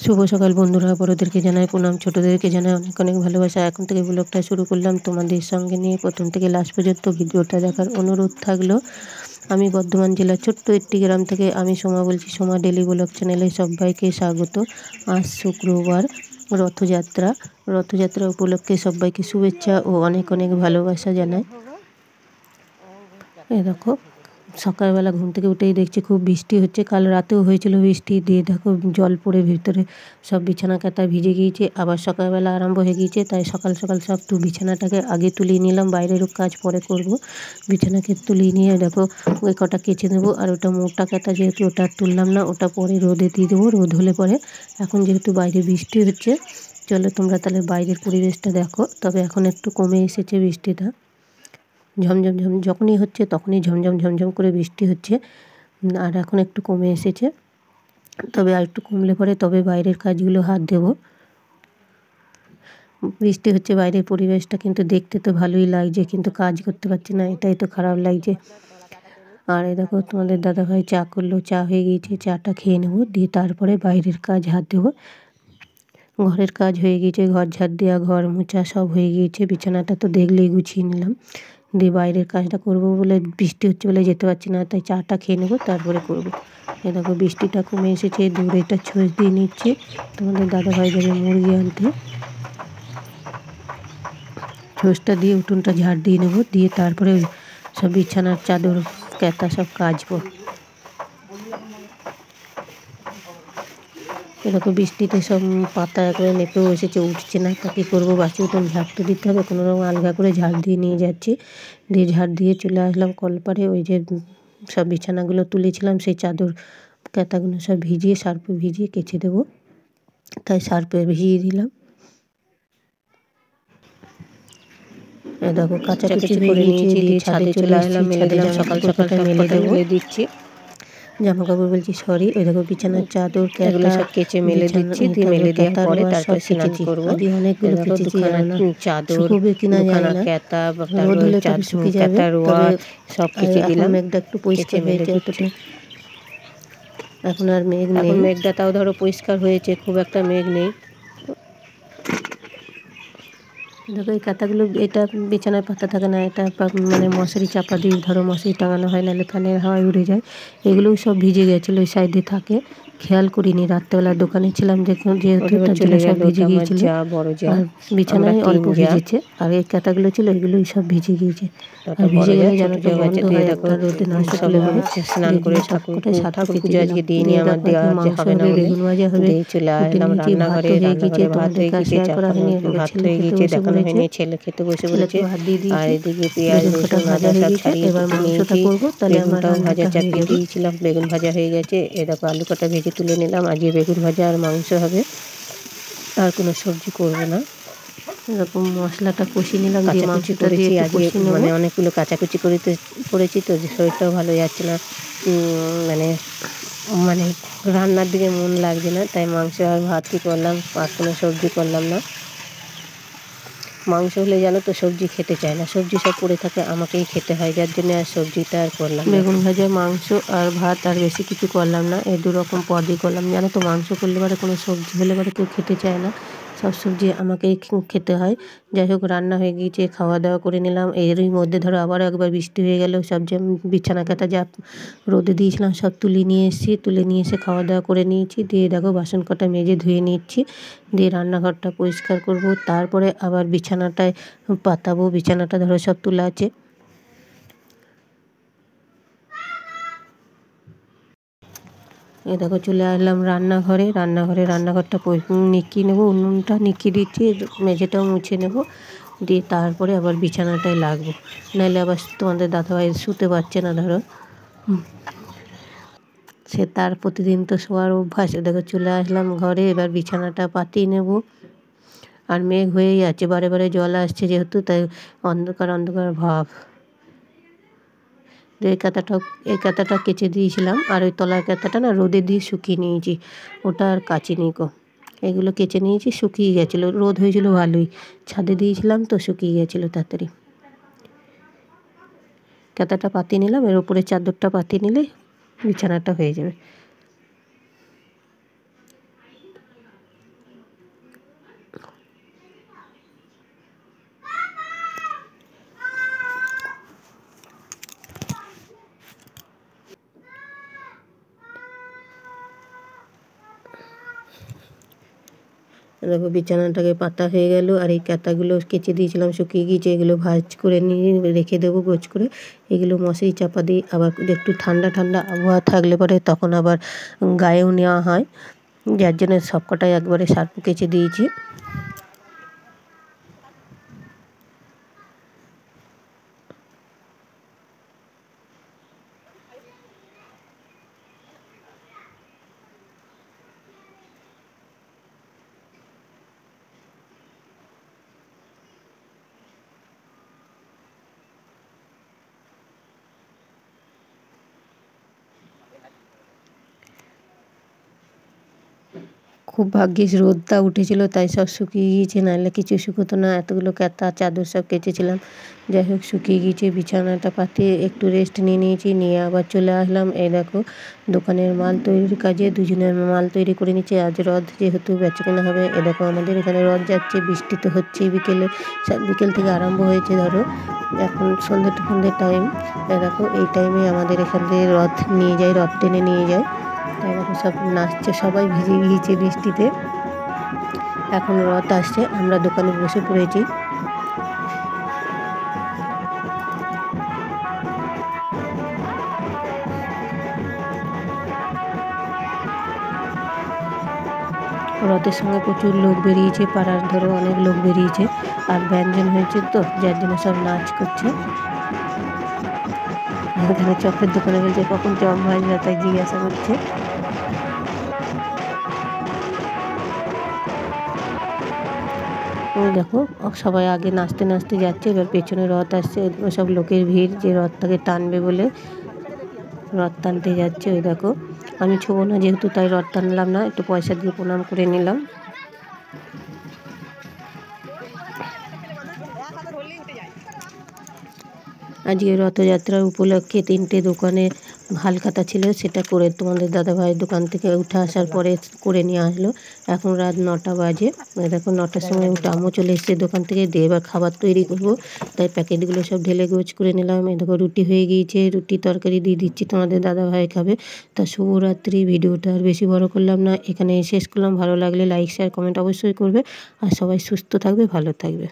শুভ সকাল বন্ধুরা, বড়দেরকে জানাই প্রণাম, ছোটদেরকে জানাই অনেক অনেক ভালোবাসা। এখন থেকে ব্লগটা শুরু করলাম তোমাদের সঙ্গে নিয়ে। প্রথম থেকে লাস্ট পর্যন্ত ভিডিওটা দেখার অনুরোধ থাকলো। আমি বর্ধমান জেলার ছোট্ট একটি গ্রাম থেকে আমি সোমা বলছি, সোমা ডেলি ব্লগ চ্যানেলে সবাইকে স্বাগত। আজ শুক্রবার, রথযাত্রা উপলক্ষে সবাইকে শুভেচ্ছা ও অনেক অনেক ভালোবাসা জানাই। এই দেখো, সকালবেলা ঘুম থেকে উঠেই দেখছি খুব বৃষ্টি হচ্ছে। কাল রাতেও হয়েছিল বৃষ্টি, দিয়ে দেখো জল পড়ে ভিতরে সব বিছানা কাঁথা ভিজে গিয়েছে। আবার সকালবেলা আরম্ভ হয়ে গিয়েছে, তাই সকাল সকাল সব বিছানাটাকে আগে তুলিয়ে নিলাম, বাইরেরও কাজ পরে করব। বিছানাকে তুলিয়ে নিয়ে দেখো ওই কটা কেচে নেবো। আর ওটা মোটা কাঁথা যেহেতু ওটা তুললাম না, ওটা পরে রোদে দিয়ে দেবো, রোদ হলে পরে। এখন যেহেতু বাইরে বৃষ্টি হচ্ছে, চলো তোমরা তাহলে বাইরের পরিবেশটা দেখো। তবে এখন একটু কমে এসেছে বৃষ্টিটা, ঝমঝম যখনই হচ্ছে তখনই ঝমঝম করে বৃষ্টি হচ্ছে। আর এখন একটু কমে এসেছে, তবে আর একটু কমলে পরে তবে বাইরের কাজগুলো হাত দেব। বৃষ্টি হচ্ছে, বাইরের পরিবেশটা কিন্তু দেখতে তো ভালোই লাগছে, কিন্তু কাজ করতে পারছি না, এটাই তো খারাপ লাগছে। আর এই দেখো তোমাদের দাদাভাই চা করলো, চা হয়ে গিয়েছে, চাটা খেয়ে নেবো, দিয়ে তারপরে বাইরের কাজ হাত দেবো। ঘরের কাজ হয়ে গিয়েছে, ঘর ঝাড় দেওয়া, ঘর মোছা সব হয়ে গিয়েছে। বিছানাটা তো দেখলেই গুছিয়ে নিলাম, দিয়ে বাইরের কাজটা করব বলে, বৃষ্টি হচ্ছে বলে যেতে পারছি না, তাই চাটা খেয়ে নেবো তারপরে করব। এ দেখো বৃষ্টিটা কমে এসেছে, দূরে একটা ছোঁচ দিয়ে নিচ্ছে। তোমাদের দাদাভাই যাবে মুরগি আনতে, ছোঁচটা দিয়ে উঠোনটা ঝাড় দিয়ে নেবো, দিয়ে তারপরে ওই সব বিছানার চাদর কাঁথা সব কাচবো। এরকম বৃষ্টিতে সব পাতা একবারে নেপেও এসেছে, উঠছে না, তা কী করবো, বাসি উঠোন ঝাড় তো দিতে হবে। কোনো রকম আলগা করে ঝাড় দিয়ে নিয়ে যাচ্ছি, দিয়ে ঝাড় দিয়ে চলে আসলাম কলপারে। ওই যে সব বিছানাগুলো তুলেছিলাম, সেই চাদর কাঁথাগুলো সব ভিজিয়ে, সার্ফে ভিজিয়ে কেচে দেবো, তাই সার্ফে ভিজিয়ে দিলাম। দেখো কাচাকুচি হয়ে গিয়েছে, দিয়ে ছাদে চলে আসলাম, মেলে দিলাম। সকাল সকাল মেলে দিচ্ছি, জামা কাপড় বলছি সরি। ওই দেখো বিছানার চাদর এগুলো সব কেচে মেলে দিচ্ছি, দিয়ে মেলে দেওয়ার পরে তারপরে স্নান করবো। অনেকগুলো দুখানা চাদর, শুকোবে কিনা জানি না, কাঁথা, রোদ হলে তবে শুকিয়ে যাবে। কাঁথা রোয়া সব কেচে দিলাম, মেঘটা একটু পরিষ্কার হয়েছে অতটা, এখন আর মেঘ নেই। এখন মেঘটা তাও ধরো পরিষ্কার হয়েছে, খুব একটা মেঘ নেই। দেখো এই কাঁথাগুলো, এটা বিছানায় পাতা থাকে না, এটা মানে মশারি চাপা দিয়ে ধরো মশারি টাঙানো হয়, নাহলে ফ্যানের হাওয়ায় উড়ে যায়। এগুলোও সব ভিজে গেছিলো, ওই সাইডে থাকে, খেয়াল করিনি, রাত্রেবেলা দোকানে ছিলাম যেহেতু, তার জন্য সব ভিজে গিয়েছিলো। আর বিছানায় অল্প ভিজেছে, আর এই কাঁথাগুলো ছিল এগুলোই সব ভিজে গিয়েছে। আর ভিজে গেলে জানো তো গন্ধ হয়, একটা রোদে না শুকলে পরে। স্নান করে ঠাকুর পুজো আজকে দিইনি, আমার দেওয়া হবে না বলে, বেগুন ভাজা হবে, দিয়ে চলে আসলাম রান্নাঘরে। রান্নাঘরে ভাত হয়ে গেছে, ভাত হয়ে গিয়েছে, দেখানো হয়নি, ছেলে খেতে বসে পড়েছে। আর এদিকে পেঁয়াজ রসুন আদা সব ছাড়িয়ে কুটে নিয়েছি, বেগুনটাও ভাজা চাপিয়ে দিয়েছিলাম, বেগুন ভাজা হয়ে গেছে। এরকম আলু কটা ভেজে তুলে নিলাম, আজকে বেগুন ভাজা আর মাংস হবে, আর কোনো সবজি করবো না। এরকম মশলাটা কষিয়ে নিলাম, দিয়ে কাচাকুচি মাংসটা করেছি দিয়ে আজকে, মানে অনেকগুলো কাচাকুচি করেছি তো, যে শরীরটাও ভালো যাচ্ছে না, মানে মানে রান্নার দিকে মন লাগছে না, তাই মাংস আর ভাতই করলাম, আর কোনো সবজি করলাম না। মাংস হলে জানো তো সবজি খেতে চায় না, সবজি সব পড়ে থাকে, আমাকেই খেতে হয়, যার জন্য আর সবজিটা আর করলাম না। বেগুন ভাজা, মাংস আর ভাত, আর বেশি কিছু করলাম না, এই দুরকম পদই করলাম। জানো তো মাংস করলে পরে কোনো সবজি হলে পরে কেউ খেতে চায় না, সব সবজি আমাকেই খেতে হয়। যাই হোক, রান্না হয়ে গিয়েছে, খাওয়া দাওয়া করে নিলাম। এরই মধ্যে ধরো আবারও একবার বৃষ্টি হয়ে গেল, সব যে বিছানা কাঁথা যা রোদে দিয়েছিলাম সব তুলে নিয়ে এসে খাওয়া দাওয়া করে নিয়েছি, দিয়ে দেখো বাসন কটা মেজে ধুয়ে নিচ্ছি, দিয়ে রান্নাঘরটা পরিষ্কার করব, তারপরে আবার বিছানাটায় পাতাবো। বিছানাটা ধরো সব তোলা আছে। এই দেখো চলে আসলাম রান্নাঘরটা নিকিয়ে নেবো, উনুনটা নিকিয়ে দিচ্ছি, মেঝেটাও মুছে নেব, দিয়ে তারপরে আবার বিছানাটায় লাগবো, নাহলে আবার তোমাদের দাদাভাই শুতে পারছে না ধরো, সে তার প্রতিদিন তো শোয়ার অভ্যাস। দেখো চলে আসলাম ঘরে, এবার বিছানাটা পাতিয়ে নেব। আর মেঘ হয়েই আছে, বারে বারে জল আসছে যেহেতু, তাই অন্ধকার ভাব। এই কাঁথাটা কেচে দিয়েছিলাম, আর ওই তলার কাঁথাটা না রোদে দিয়ে শুকিয়ে নিয়েছি, ওটা আর কাচিনি গো। এগুলো কেচে নিয়েছি, শুকিয়ে গেছিলো, রোদ হয়েছিল ভালোই, ছাদে দিয়েছিলাম তো শুকিয়ে গেছিলো তাড়াতাড়ি। কাঁথাটা পাতিয়ে নিলাম, এর উপরে চাদরটা পাতিয়ে নিলে বিছানাটা হয়ে যাবে। দেখো বিছানাটাকে পাতা হয়ে গেল। আর এই কাঁথাগুলো কেচে দিয়েছিলাম, শুকিয়ে গিয়েছে। এগুলো ভাঁজ করে নিয়ে রেখে দেবো গোছ করে। এগুলো মশারি চাপা দিই। আবার একটু ঠান্ডা ঠান্ডা আবহাওয়া থাকলে পরে তখন আবার গায়েও নেওয়া হয়, যার জন্য সবকটাই একবারে সার্ফ কেচে দিয়েছি। খুব ভাগ্যিস রোদটা উঠেছিল, তাই সব শুকিয়ে গিয়েছে, নাহলে কিছু শুকোতো না। এতগুলো কাঁথা চাদর সব কেচেছিলাম, যাই হোক শুকিয়ে গিয়েছে। বিছানাটা পাতিয়ে একটু রেস্ট নিয়ে নিয়েছি, নিয়ে আবার চলে আসলাম। এই দেখো দোকানের মাল তৈরির কাজে, দুজনের মাল তৈরি করে নিচ্ছে। আজ রথ যেহেতু বেচাকেনা হবে। এ দেখো আমাদের এখানে রথ যাচ্ছে, বৃষ্টি তো হচ্ছে বিকেলে, বিকেল থেকে আরম্ভ হয়েছে। ধরো এখন সন্ধ্যের টাইম। এ দেখো এই টাইমে আমাদের এখান থেকে রথ নিয়ে যায়, রথ টেনে নিয়ে যায়। তাই দেখো সব নাচছে, সবাই ভিজে গিয়েছে বৃষ্টিতে। এখন রথ আসছে, আমরা দোকানে বসে পড়েছি। রথের সঙ্গে প্রচুর লোক বেরিয়েছে, পাড়ার ধরো অনেক লোক বেরিয়েছে। আর ব্যঞ্জন হয়েছে তো, যার জন্য সব নাচ করছে। এখানে চপের দোকানে বলছে কখন চপ ভাজবে, তাই জিজ্ঞাসা করছে। ওই দেখো সবাই আগে নাচতে নাচতে যাচ্ছে, এবার পেছনে রথ আসছে। সব লোকের ভিড়, যে রথটাকে টানবে বলে রথ টানতে যাচ্ছে। ওই দেখো আমি ছোবো না যেহেতু, তাই রথ টানলাম না, একটু পয়সা দিয়ে প্রণাম করে নিলাম। আজকে রথযাত্রার উপলক্ষে 3টে দোকানে হালখাতা ছিল, সেটা করে তোমাদের দাদাভাইয়ের দোকান থেকে উঠে আসার পরে করে নিয়ে আসলো। এখন রাত 9টা বাজে। দেখো 9টার সময় আমও চলে এসছে দোকান থেকে, দিয়ে এবার খাবার তৈরি করব। তাই প্যাকেটগুলো সব ঢেলে গোছ করে নিলাম। এই দেখো রুটি হয়ে গিয়েছে, রুটি তরকারি দিয়ে দিচ্ছি, তোমাদের দাদাভাই খাবে। তা শুভরাত্রি। ভিডিওটা আর বেশি বড় করলাম না, এখানে শেষ করলাম। ভালো লাগলে লাইক শেয়ার কমেন্ট অবশ্যই করবে। আর সবাই সুস্থ থাকবে, ভালো থাকবে।